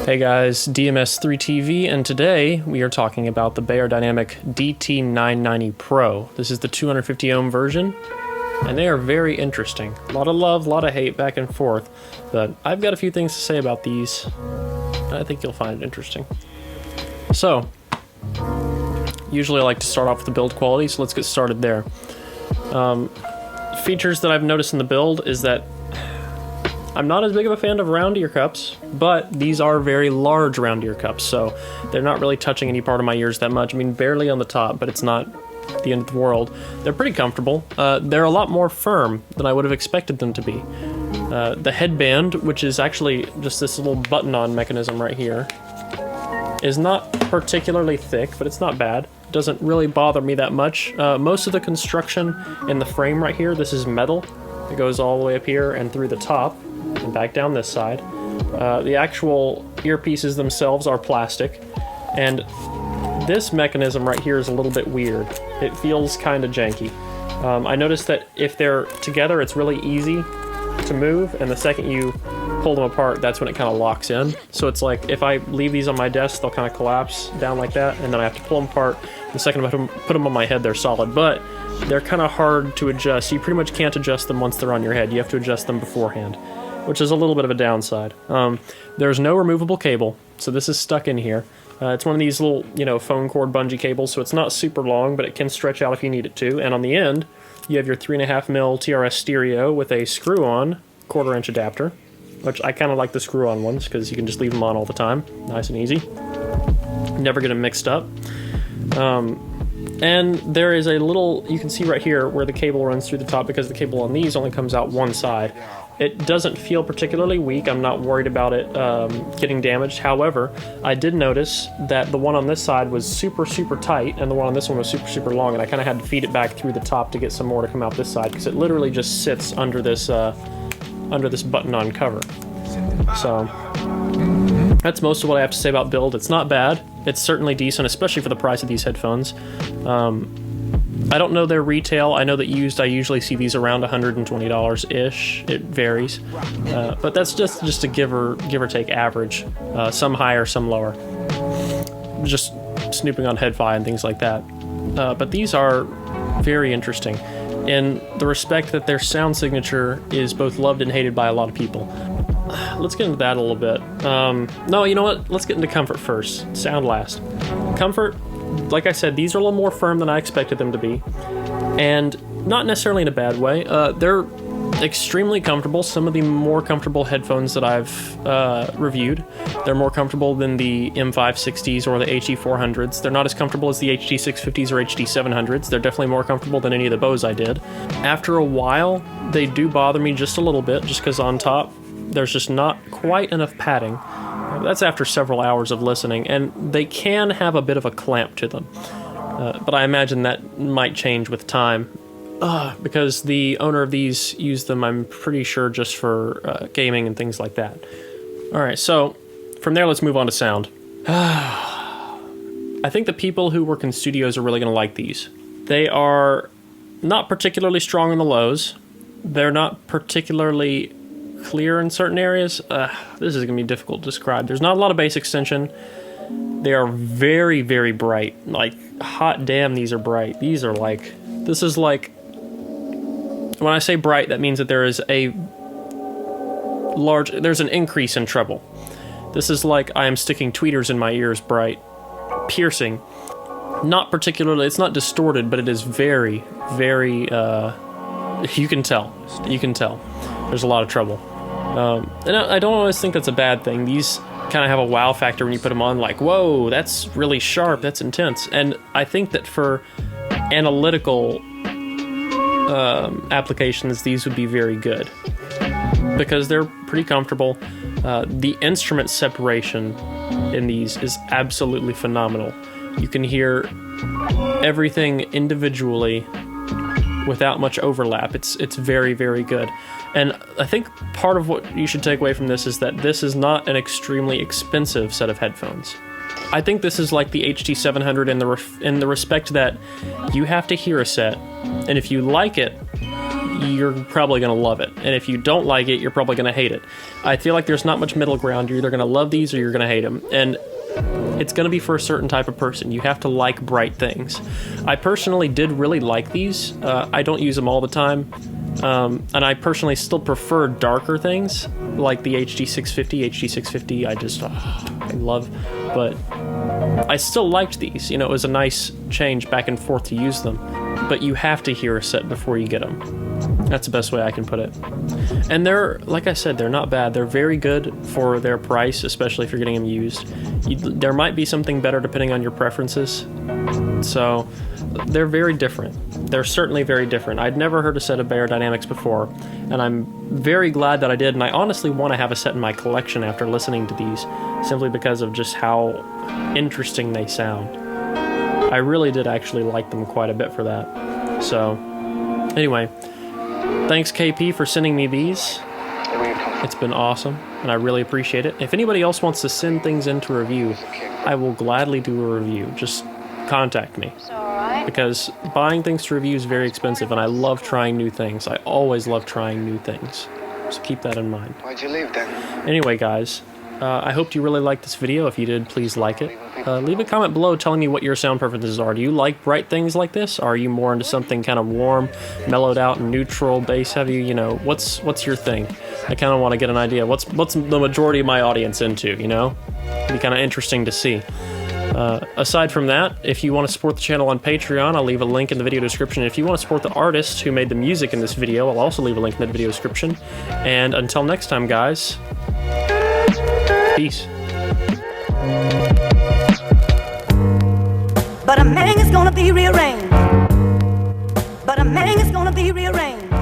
Hey guys, DMS3TV, and today we are talking about the Beyerdynamic DT990 Pro. This is the 250 ohm version, and they are very interesting. A lot of love, a lot of hate back and forth, but I've got a few things to say about these. I think you'll find it interesting. So, usually I like to start off with the build quality, so let's get started there. Features that I've noticed in the build is that I'm not as big of a fan of round ear cups, but these are very large round ear cups, so they're not really touching any part of my ears that much. I mean, barely on the top, but it's not the end of the world. They're pretty comfortable. They're a lot more firm than I would have expected them to be. The headband, which is actually just this little button-on mechanism right here, is not particularly thick, but it's not bad. It doesn't really bother me that much. Most of the construction in the frame right here, this is metal. It goes all the way up here and through the top and back down this side. The actual earpieces themselves are plastic, and this mechanism right here is a little bit weird. It feels kind of janky. I noticed that if they're together, it's really easy to move, and the second you pull them apart, that's when it kind of locks in. So it's like if I leave these on my desk, they'll kind of collapse down like that, and then I have to pull them apart. The second I put them on my head, they're solid, but they're kind of hard to adjust. You pretty much can't adjust them once they're on your head. You have to adjust them beforehand, which is a little bit of a downside. There's no removable cable, so this is stuck in here. It's one of these little, phone cord bungee cables, so it's not super long, but it can stretch out if you need it to. And on the end, you have your 3.5mm TRS stereo with a screw-on 1/4-inch adapter, which I kind of like the screw-on ones because you can just leave them on all the time. Nice and easy. Never get them mixed up. And there is a little, you can see right here where the cable runs through the top, because the cable on these only comes out one side. It doesn't feel particularly weak. I'm not worried about it getting damaged. However, I did notice that the one on this side was super, super tight, and the one on this one was super, super long, and I kind of had to feed it back through the top to get some more to come out this side, because it literally just sits under this button-on cover. So that's most of what I have to say about build. It's not bad. It's certainly decent, especially for the price of these headphones. I don't know their retail. I know that used, I usually see these around $120-ish. It varies, but that's just a give or take average. Some higher, some lower. Just snooping on HeadFi and things like that. But these are very interesting in the respect that their sound signature is both loved and hated by a lot of people. Let's get into that a little bit. No, you know what? Let's get into comfort first. Sound last. Comfort, like I said, these are a little more firm than I expected them to be, and not necessarily in a bad way. They're extremely comfortable. Some of the more comfortable headphones that I've reviewed. They're more comfortable than the M560s or the HE400s. They're not as comfortable as the HD650s or HD700s. They're definitely more comfortable than any of the Bose I did. After a while, they do bother me just a little bit, just because on top, there's just not quite enough padding. That's after several hours of listening, and they can have a bit of a clamp to them. But I imagine that might change with time, because the owner of these used them, I'm pretty sure, just for gaming and things like that. Alright, so from there, let's move on to sound. I think the people who work in studios are really going to like these. They are not particularly strong in the lows. They're not particularly clear in certain areas. This is going to be difficult to describe. There's not a lot of bass extension. They are very, very bright. Like, hot damn, these are bright. These are like, this is like, when I say bright, that means that there is there's an increase in treble. This is like I am sticking tweeters in my ears bright. Piercing. Not particularly, it's not distorted, but it is very, very, you can tell. There's a lot of treble. And I don't always think that's a bad thing. These kind of have a wow factor when you put them on, like, whoa, that's really sharp, that's intense. And I think that for analytical applications, these would be very good, because they're pretty comfortable. The instrument separation in these is absolutely phenomenal. You can hear everything individually without much overlap. It's very, very good. And I think part of what you should take away from this is that this is not an extremely expensive set of headphones. I think this is like the HD700 in the respect that you have to hear a set, and if you like it, you're probably going to love it. And if you don't like it, you're probably going to hate it. I feel like there's not much middle ground. You're either going to love these or you're going to hate them. And it's going to be for a certain type of person. You have to like bright things. I personally did really like these. I don't use them all the time. And I personally still prefer darker things, like the HD650. HD650 I love. But I still liked these. You know, it was a nice change back and forth to use them. But you have to hear a set before you get them. That's the best way I can put it. And they're, like I said, they're not bad. They're very good for their price, especially if you're getting them used. There might be something better depending on your preferences. So they're very different. They're certainly very different. I'd never heard a set of Beyerdynamics before, and I'm very glad that I did. And I honestly want to have a set in my collection after listening to these, simply because of just how interesting they sound. I really did actually like them quite a bit for that. So, anyway, thanks KP for sending me these. It's been awesome, and I really appreciate it. If anybody else wants to send things in to review, I will gladly do a review. Just contact me. Because buying things to review is very expensive, and I love trying new things. I always love trying new things. So keep that in mind. Why'd you leave then? Anyway, guys, I hope you really liked this video. If you did, please like it. Leave a comment below telling me what your sound preferences are. Do you like bright things like this? Are you more into something kind of warm, mellowed out, and neutral, bass heavy? You know, what's your thing? I kind of want to get an idea. What's the majority of my audience into, you know? It'd be kind of interesting to see. Aside from that, if you want to support the channel on Patreon, I'll leave a link in the video description. If you want to support the artist who made the music in this video, I'll also leave a link in the video description. And until next time, guys, peace. But a man is gonna be rearranged. But a man is gonna be rearranged.